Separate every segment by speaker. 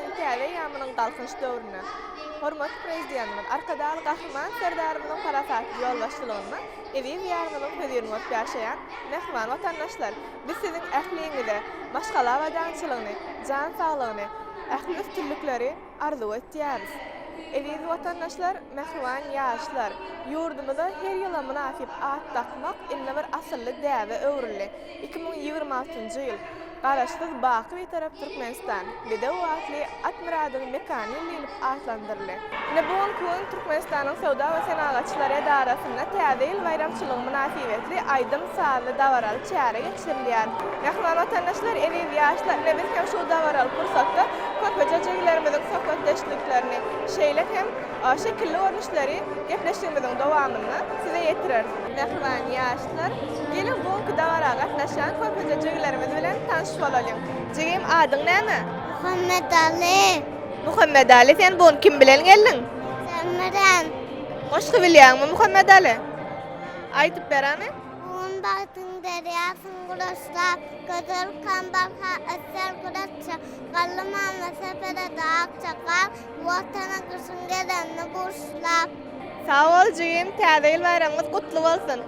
Speaker 1: Türkmenistan'ın täze ýamynyň galkynç döwrüne. Hormatly prezidentimiz, arkadaly gahryman serdarymyzyň parasatly ýolbaşçylygyna eziz ýarymyzyň höýürini bolup ýaşaýan mehman watandaşlar, biz siziň ähliňize, maşgala we dançylygyny, jan saglygyny, ähli üstünlikleri arzu etýäris. Eziz watandaşlar, mehman ýaşlar, ýurdumyza her ýyla münasip at takmak inne bir asylly däwe öwrüli. 2026-njy ýyl garaşsyz baky bir tarap Türkmenistan, bide wagtly Atmiradyň mekany ýylyp atlandyrly. Ne bugunky gün Türkmenistanyň Sowda we Senagatçylary Edarasyna täze ýyl bayramçylygy münasibetli aýdym sazly dawaraly çäre geçirilýär. Mehman watandaşlar, eziz ýaşlar, biz hem şu dawaraly pursatda köpeje jeglerimiziň söhbetdeşliklerini şeýle hem şekilli görnüşleri gepleşigimiziň dowamyny size ýetirer. Mehman ýaşlar, gelin bugunky dawara gatnaşan köpeje jeglerimiz bilen tanışyp bolalım. Jegim adyň näme?
Speaker 2: Muhammed Ali.
Speaker 1: Muhammed Ali, sen bugün kim bilen geldin?
Speaker 2: Semren.
Speaker 1: Goşky bilýärmi Muhammed Ali? Aýtyp berami?
Speaker 2: Bugün baktın deryasyň guraşlap, gözel kambalha eser guraşça, gallı mama sepere dağ çakal, vatana kışın gelenini burşlap.
Speaker 1: Sağ ol jegim, täze ýyl bayramyňyz gutly bolsun.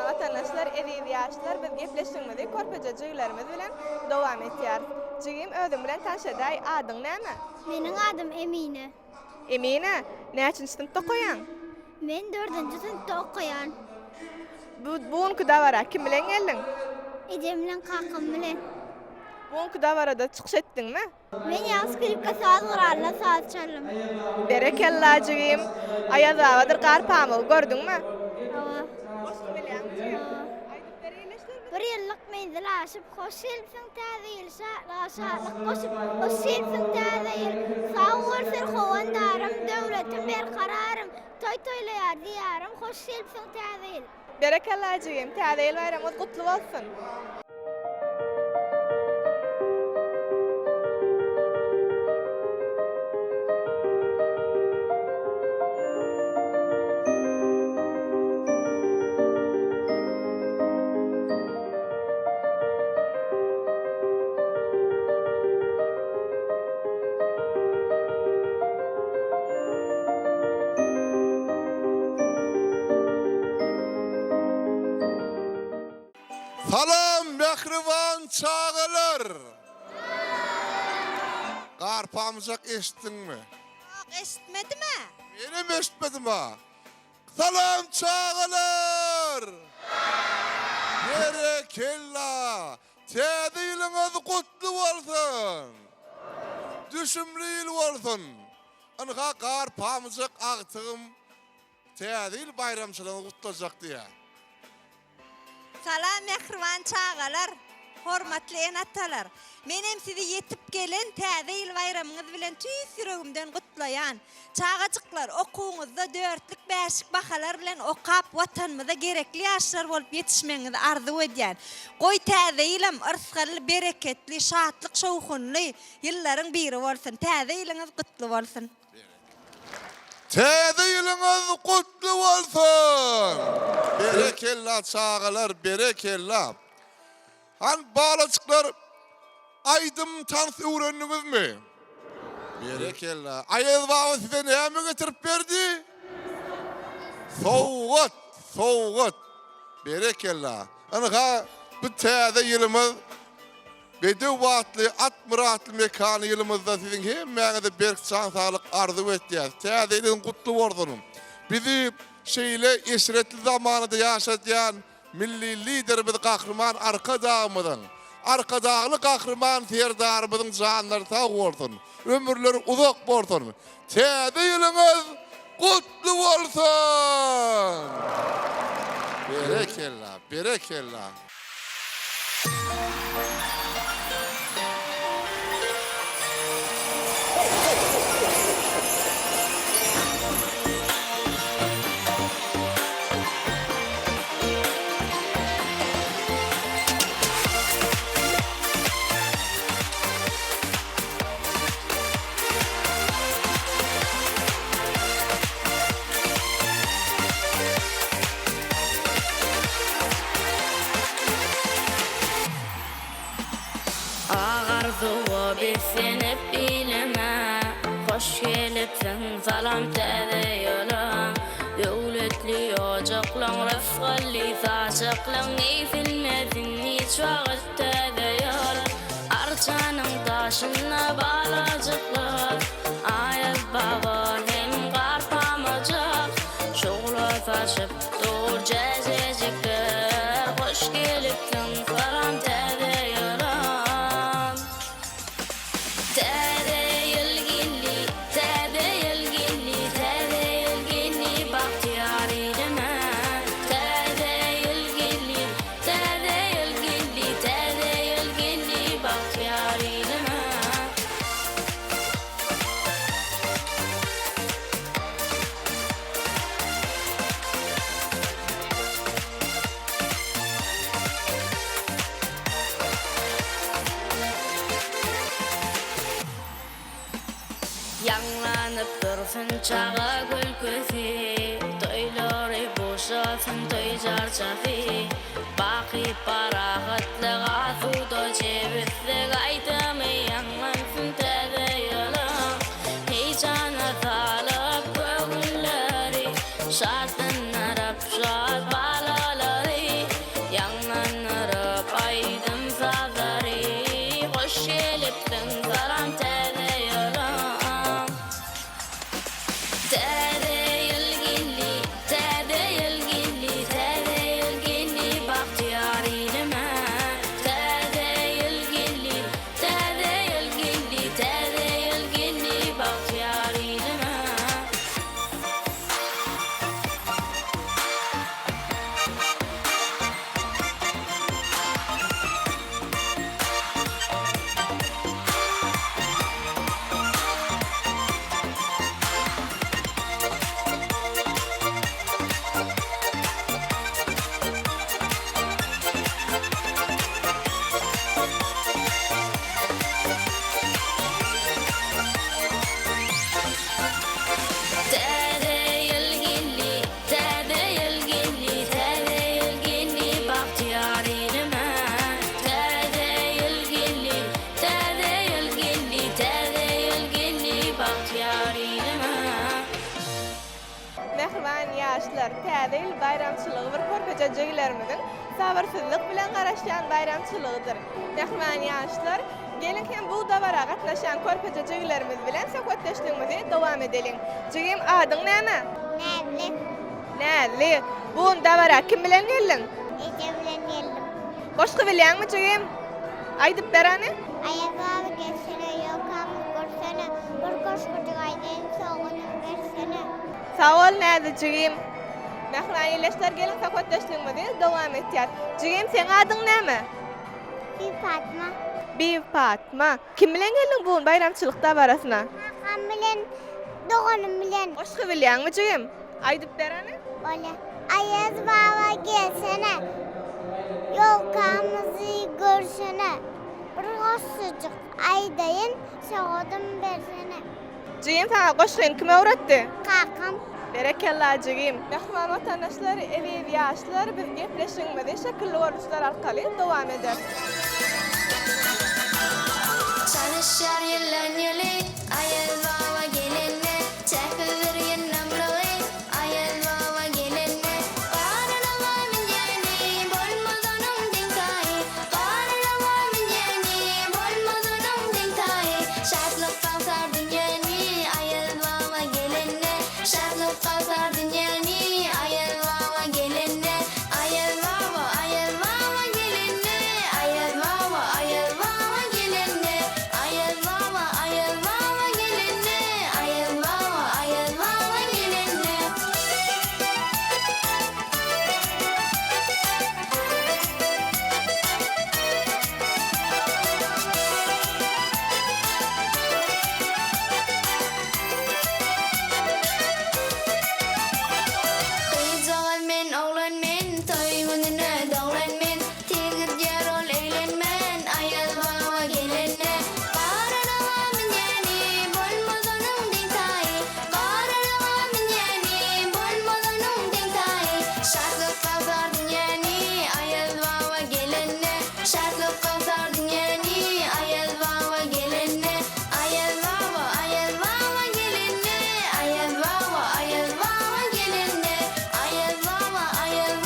Speaker 1: Vatandaşlar, eziz ýaşlar, biz gepleşigimizi körpeje jeglerimiz bilen dowam etýär. Jegim özüm bilen tanışaday, adyň näme?
Speaker 2: Meniň adym Emine.
Speaker 1: Emine, näçinji sinipda okuýan?
Speaker 2: Men 4-nji sinipde okuýan.
Speaker 1: Bugunky dawara kim bilen geldin?
Speaker 2: Ejem bilen kakam bilen.
Speaker 1: Bugunky dawarada çykyş etdiňmi?
Speaker 2: Men ýaz klipka saz guralla saz çalym.
Speaker 1: Berekella jegim. Aýazawadyr garpamy gördüňmi?
Speaker 2: Bir ýyllyk menzil aşyp, hoş gelipsiň täze ýyl, şadlyk goşup, hoş gelipsiň täze ýyl. Sag bolsyň howan darym, döwletim berkararym, toy toýlaýar diýarym, hoş gelipsiň täze ýyl.
Speaker 1: Berekella jegim, täze ýyl bayramyňyz gutly bolsun.
Speaker 3: Salam mehriban çağılar. Garpamızak eşittin mi?
Speaker 4: Yok, eşitmedi mi?
Speaker 3: Benim eşitmedim ha. Salam çağılar. Berekella. Tediliniz kutlu olsun. Düşümlü yıl olsun. Anıqa garpamızak ağtığım tedil bayramçılığını kutlayacak diye.
Speaker 4: Salam mehriban çağalar, hormatly enatalar. Menem sizi yetip gelen täze ýyl bayramyňyz bilen tüýs ýüregimden gutlaýan. Çağajyklar, okuwuňyzda 4lik 5lik bahalar bilen okap watanymyza gerekli ýaşlar bolup ýetişmeňizi arzu edýän. Goý täze ýylym yrsyly, bereketli, şatlyk, şowhunly ýyllaryň biri bolsun. Täze ýylyňyz gutly bolsun.
Speaker 3: Täze ýylyňyz kutly bolsun. Berekella çağalar, berekella. Han balacyklar aýdym tans öwrendiňizmi? Berekella. Aýyz bagy size näme getirip berdi? Sowgat, sowgat. Berekella. Anha bu täze ýylymyz Bedew wagtly, at muratly mekany ýylymyzda siziň hemmäňize berk şansalyk arzu etýär. Täze ýylyň gutly bolsun. Bizi şeýle eşretli zamanada ýaşadýan milli liderimiz gahrman arkadağımyzyň, arkadağly gahrman serdarymyzyň janlary sag bolsun. Ömürleri uzak bolsun. Täze ýylyňyz gutly bolsun. Berekella, berekella.
Speaker 5: Ağardığı bilsinip bilime, hoş gelipsin salam täze ýola. Döwletli ýojaklaň rıfgally saçaklaň ýyfilmedin hiç wagt täze ýola. Arçanyň taşyna balajyklar, aýyz babar hem garpamajak. Şogla saçyp dur jejejikler, hoş gelipsin salam täze ýola. Täze ýylgili, täze ýylgili, täze ýylgili bagtyar ýylyma. Täze ýylgili, täze ýylgili, täze ýylgili bagtyar ýylyma. Yanlanıp dursun çağa gülküsi, toylary boşasın toyjar çafi. Baqy parahatly gazuda jebitli gaýdymy yanlansın täze ýola. Heýjana salyp göwülleri, şadlanarap şad balalary. Yanlanarap aýdym sazary, hoş gelipsin salam täze ýola. Täze ýylgili, täze ýylgili, täze ýylgili bagtyar ýylyma. Täze ýylgili, täze ýylgili, täze ýylgili bagtyar ýylyma.
Speaker 1: ýaşlar, täze ýyl bayramçylygy bir körpejejeklerimizin sabyrsızlyk bilen garaşýan bayramçylygydyr. Mehman ýaşlar, gelin hem bu dabara gatnaşan körpejejeklerimiz bilen söhbetleşdigimizi dowam edelim. Jigim adyň näme?
Speaker 2: Näzli.
Speaker 1: Näzli. Bu dabara kim bilen geldin?
Speaker 2: Ece bilen geldim.
Speaker 1: Goşgy bilýärmi jigim? Aýdyp berani?
Speaker 2: Ayağı geçsene, yokamı görsene. Bir koşkucuk aydın soğudun versene.
Speaker 1: Sağ ol näzli jigim. Mehman ýaşlar gelin söhbetleşdigimizi dowam etýär. Jigim sen adyň näme?
Speaker 2: Bir Fatma.
Speaker 1: Bir Fatma. Kim bilen geldin bu bayramçylyk dabarasyna?
Speaker 2: Hakan bilen, doğanım bilen.
Speaker 1: Goşgy bilýärmi jigim? Aýdyp berani?
Speaker 2: Öyle. Ayaz baba gelsene. Yokamızı görsene. Bir koşkucuk aydın soğudun versene.
Speaker 1: Jigim sana goşgyny kim öwretdi?
Speaker 2: Kakam.
Speaker 1: Berekella jigim. Mehman vatandaşlar, evi ýaşlar biz gepleşigimizi şekilli görüşler arkaly dowam eder.
Speaker 5: Çalışar yıllan yılı, ayel baba gelinne, çekildir yennamlığı, ayel baba gelinne. Karnama minyeni, bolmazanım dinkayı, karnama minyeni, bolmazanım dinkayı. Şartlık kalsar dünyani, ayel baba gelinne, şartlık kalsar dünyani, ayel baba gelinne. Ayel baba gelinne, ayel baba gelinne. Ayel baba gelinne, ayel baba gelinne. Kız oğlan men, oğlan men, toy gününe doğlan men, tigir yer ol eğlenmen, ayel baba gelinne. Karnama minyeni, bolmazanım dinkayı, karnama minyeni, bolmazanım dinkayı. Şartlık kalsar dünyani, ayel baba gelinne, şartlık kalsar dünyani, ayel baba gelinne. Ayel baba gelinne, ayel baba gelinne. Ayel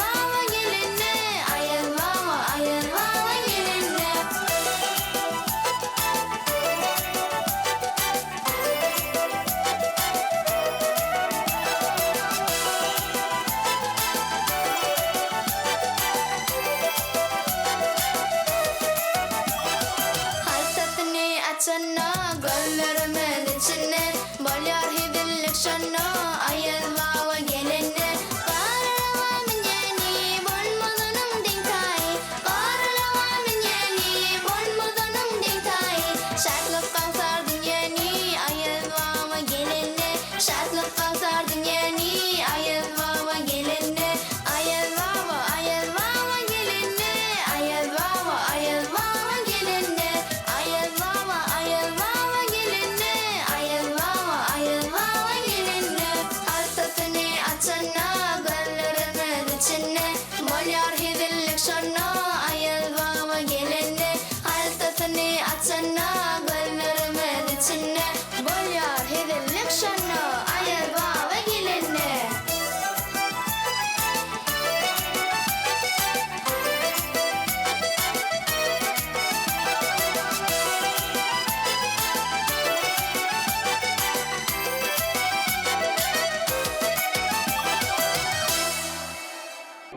Speaker 5: baba gelinne, ayel baba gelinne. Hasretini açana, gönlümün içine, bolyar hidillik şana, ayel baba gelinne. Karnama minyeni, bolmazanım dinkayı, karnama minyeni, bolmazanım dinkayı. Şartlık kalsar dünyani, ayel baba gelinne, şartlık kalsar dünyani, ayel baba gelinne. Ayel baba gelinne, ayel baba gelinne. Ayel baba gelinne, ayel baba gelinne. Hasretini açana, gönlümün içine, bolyar hidillik şana, ayel baba gelinne. Hasretini açana, gönlümün içine, bolyar hidillik şana, ayel baba gelinne.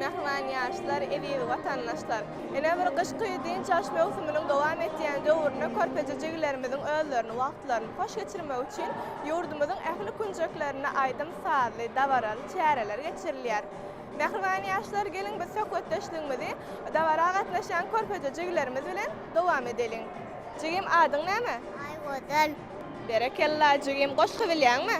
Speaker 1: Mehman ýaşlar, evi vatandaşlar. Ene bir gyşky ýyl çalış mewsumynyň dowam etýän döwrüne körpejejeklerimizin özlerini, wagtlaryny hoş geçirmek üçin ýurdumyzyň ähli künjeklerine aýdym sazly, dawaral, çäreler geçirilýär. Mehman ýaşlar, gelin biz söhbetleşdigimizi dawara gatnaşan körpejejeklerimiz bilen dowam edelim. Jigim adyň näme?
Speaker 2: Aygodun.
Speaker 1: Berekella jigim, goşgy bilýärmi?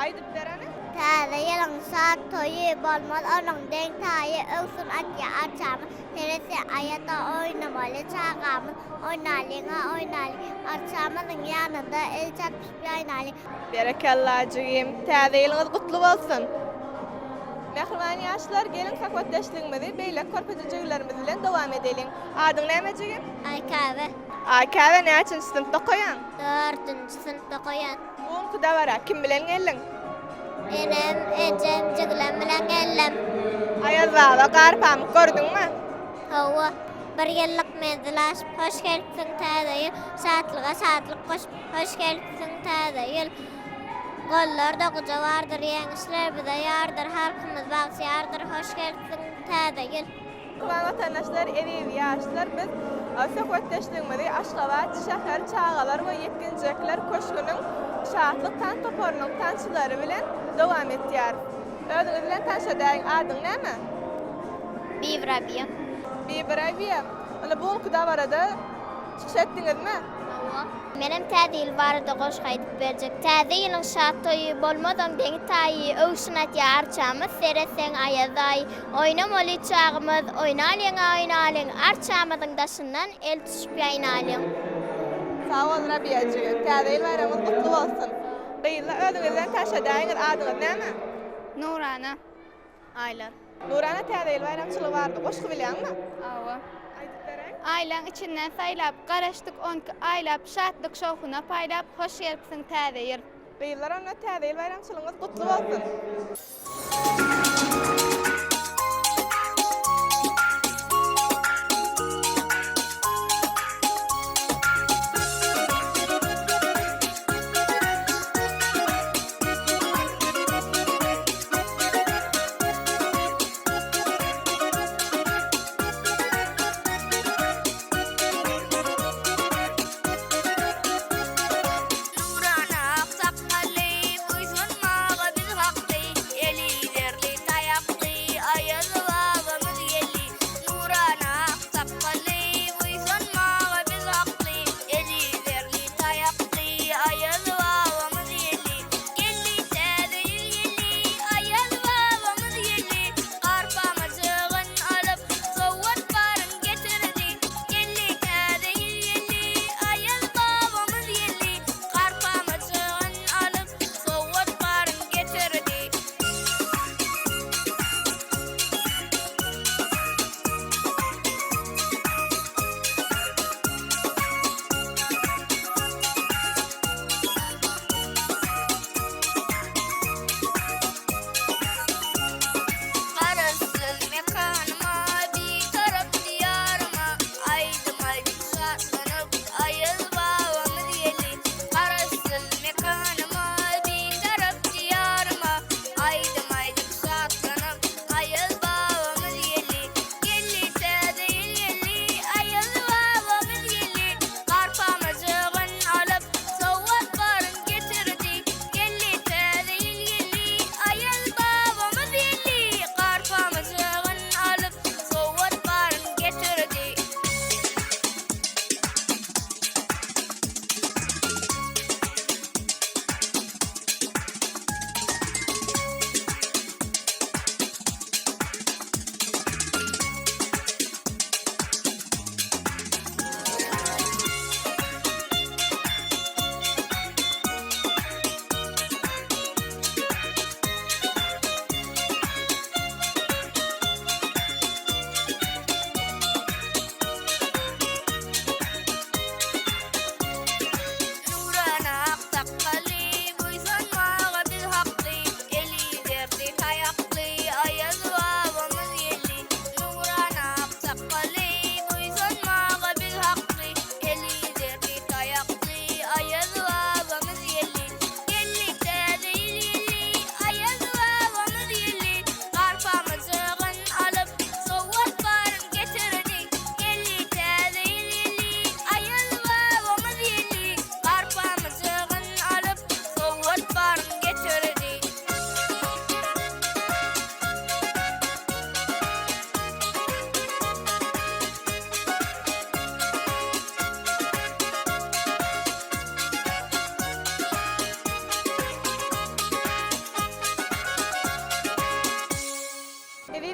Speaker 1: Aýdyp berani?
Speaker 2: Täze ýylyň saat toýy bolmaz, onuň deň taýy öwsün atýa açamy. Terese aýata oýnamaly çağamy, oýnalyňa oýnaly. Açamynyň ýanynda el çatmyş oýnaly.
Speaker 1: Berekella jigim, täze ýylyňyz gutly bolsun. Mehman ýaşlar, gelin söhbetleşdigimizi beýle körpejejeklerimiz bilen dowam edelim. Adyň näme jigim?
Speaker 2: Aykabe.
Speaker 1: Aykabe näçinji sinipda goýan?
Speaker 2: 4-nji sınıfta koyan.
Speaker 1: Buňky dawara kim bilen geldin?
Speaker 2: Enem, ejem, jiglem bilen gellem.
Speaker 1: Ayazada garpam gördüňmi?
Speaker 2: Hawa bir ýyllyk menzil hoş gelipsiň täze ýyl. Saatlyga saatlyk hoş gelipsiň täze ýyl. Gollar da guja bardyr, ýeňişler bize ýardyr, halkymyz bagşýardyr, hoş gelipsiň täze ýyl.
Speaker 1: Kıvan vatandaşlar, evi yaşlar biz Söhbetleşdiğimizi Aşgabat, şäher, çağalar we yetkinjekler köşkünün şahatlyk tan toporunyň tançylary bilen dowam etýär. Özüňiz bilen tanşadyň adyň näme?
Speaker 2: Bibrabiýa.
Speaker 1: Bibrabiýa. Ana bu ýolda barada çyşetdiňizmi?
Speaker 2: Menem täze ýyl barada goşk aýdyp berjek. Täze ýylyň şat toýy bolmadan beňi taýy öwşünat ýarçamyz sereseň aýaday. Oýnamaly çağymyz, oýnalyň arçamyzyň daşyndan el düşüp ýaýnalyň.
Speaker 1: Sağ ol Rabiýajyk. Täze ýyl bayramyň gutly bolsun. Beýle özüňiz bilen tanşadyň adyňyz näme?
Speaker 2: Nurana. Aylar.
Speaker 1: Nurana täze ýyl bayramçylygy bardy. Goşky bilýärmi?
Speaker 6: Awa.
Speaker 1: Aýdyp beräň.
Speaker 6: Ailen içinden saylap, garaştık onki aylap, şatlık şohuna paylap, hoş gelipsiň täze ýyl.
Speaker 1: Beýler ona täze ýyl bayramçylygyňyz gutly bolsun.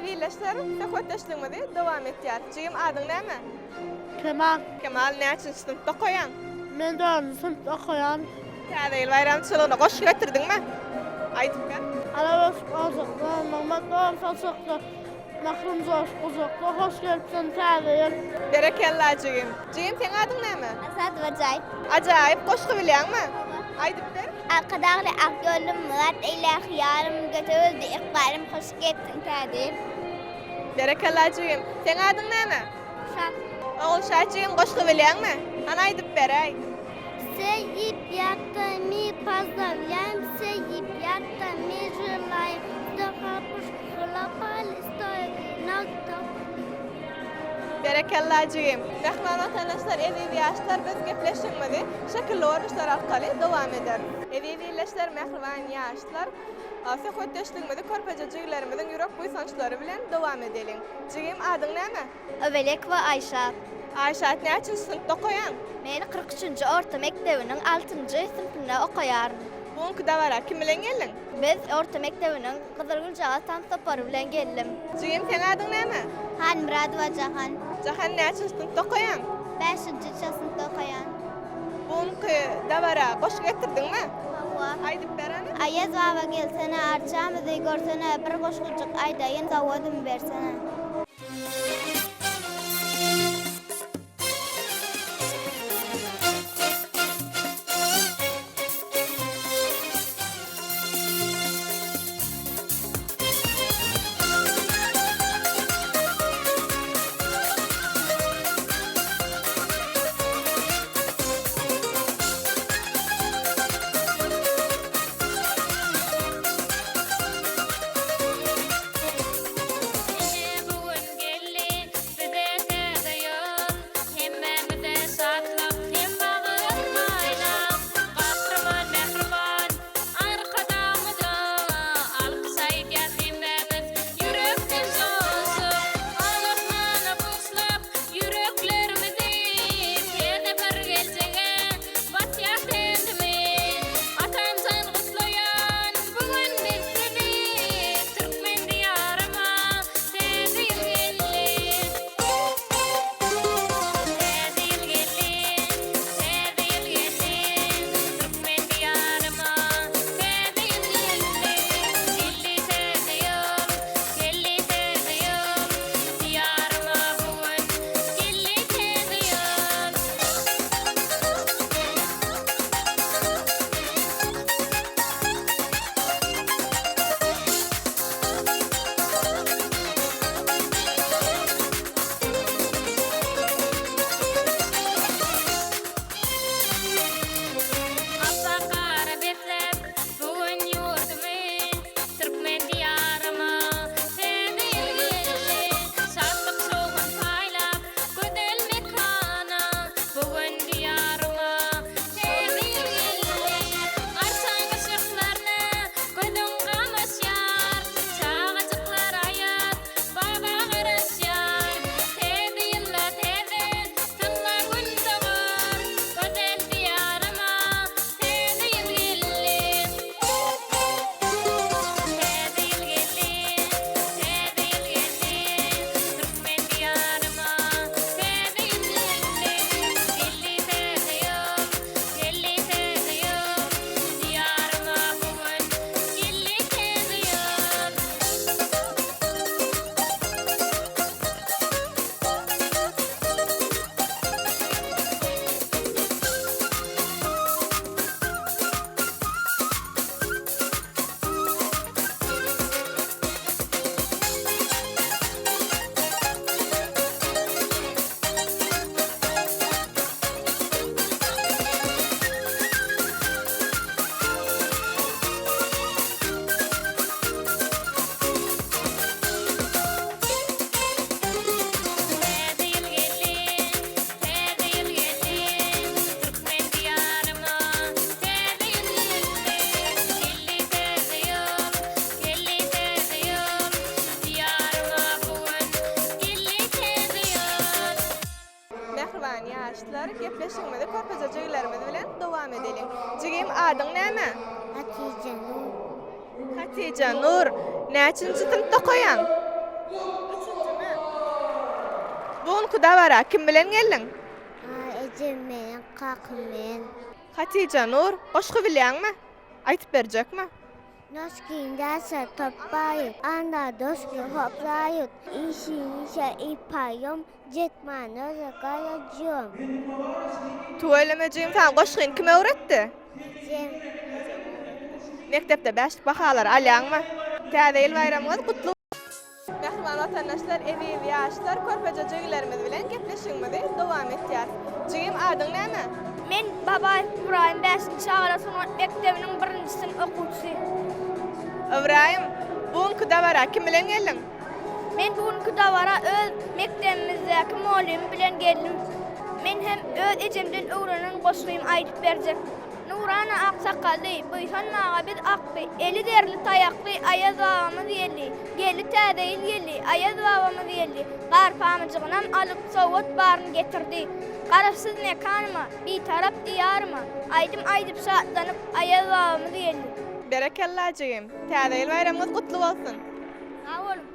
Speaker 1: Birleşler söhbetleşdiğimizi devam etýär. Jigim adyň näme?
Speaker 7: Kemal,
Speaker 1: Kemal näçinji sınıfda okuyan?
Speaker 7: men 4-nji sınıfda okuyan.
Speaker 1: Täze ýyl bayramçylygyna goş getirdiňmi? Aýdyp ber.
Speaker 7: Alabas ozakda, Mehmet Doğan Salsakda, Mahrum Zoş Uzakda, hoş gelipsin täze ýyl.
Speaker 1: Berekella jigim. Jigim seň adyň näme?
Speaker 2: Asad Bajay.
Speaker 1: Ajaýyp goşky bilýärmi? Aýdyp ber.
Speaker 2: Arkadağlı aktörlüm Murat eyle hiyarım götürdü ikbalim hoş gepsin täze.
Speaker 1: Berekellajygyň. Sen adyň näme?
Speaker 2: Şat.
Speaker 1: Oğul şaçygyň goşgy bilýärmi? Ana aýdyp beräý.
Speaker 2: Seyip yatta mi pazdavляем, seyip yatta mi желаем, дохапуш хлопал стоит нокто.
Speaker 1: Berekellajygyň. Mehman watandaşlar, eziz ýaşlar biz gepleşýärmiz. Şekilli görüşler arkaly dowam eder. Eziz mehriban ýaşlar, söhbetdeşligimizi körpejejiklerimiziň ýürek buýsançlary bilen dowam edelim. Jigim adyň näme?
Speaker 2: Övelek we Aýşat.
Speaker 1: Aýşat näçe sınıfda okuyan?
Speaker 2: Men 43-nji orta mektebiniň 6-njy sınıfynda okuýarym.
Speaker 1: Buňky dabara kim bilen geldiň?
Speaker 2: Biz orta mektebiniň Gyzylgül jaga tansypary bilen geldim.
Speaker 1: Jigim sen adyň näme?
Speaker 2: Han Muradowa Jahan.
Speaker 1: Jahan näçe sınıfda okuyan?
Speaker 2: 5-nji sınıfda okuýan.
Speaker 1: Buňky dabara goş getirdiňmi?
Speaker 2: Hawa.
Speaker 1: Aýdyp berani?
Speaker 2: Ayaz baba gelsene arçamyzy görsene bir goşgucuk aýdaýyn zawodum bersene.
Speaker 1: ýaşlar gepleşigimizi körpejejiklerimiz bilen dowam edelim. Jigim adyň näme?
Speaker 2: Hatice Nur.
Speaker 1: Hatice Nur. Näçinji sınıfda okuyan? 3-nji. Buňky dabara kim bilen geldiň?
Speaker 2: Ecem men, kakym men.
Speaker 1: Hatice Nur, goşgy bilýärmi? Aýtyp berjekmi?
Speaker 2: Noskindasa toplayıp, anda dostu hoplayıp, işe ipayım, jetmanı kayacağım.
Speaker 1: Tuvalemejigim sen goşgyny kim öwretdi?
Speaker 2: Ecem
Speaker 1: Mektepde beşlik bahalar alýanmy? Täze ýyl bayramyňyz gutly. Mehriban watandaşlar, ewi ýaşlar, körpejeçeklerimiz bilen gepleşigimizi dowam etýär. Jigim adyň näme?
Speaker 2: Men Baba İbrahim 5-nji çağra sanat mektebiniň 1-nji sınıf okuwçysy.
Speaker 1: Ibrahim, buňky dabara kim bilen geldin?
Speaker 2: Men buňky dabara öz mektebimizdäki muallim bilen geldim. Men hem öz ejemden öwrenen goşgym aýdyp berjek. Nurana aksakally, buysan maga biz akby, eli derli tayakly Ayaz babamyz geldi. Geldi täze ýyl geldi, Ayaz babamyz geldi. Garpamyjygnam alyp sowat baryny getirdi. Garaşsyz mekanma, bir tarap diyarma. Aýdyp şatlanyp Ayaz babamyz geldi.
Speaker 1: Berekellah jigim. Täze ýyl bayramyňyz gutly bolsun.
Speaker 2: Sag bolun.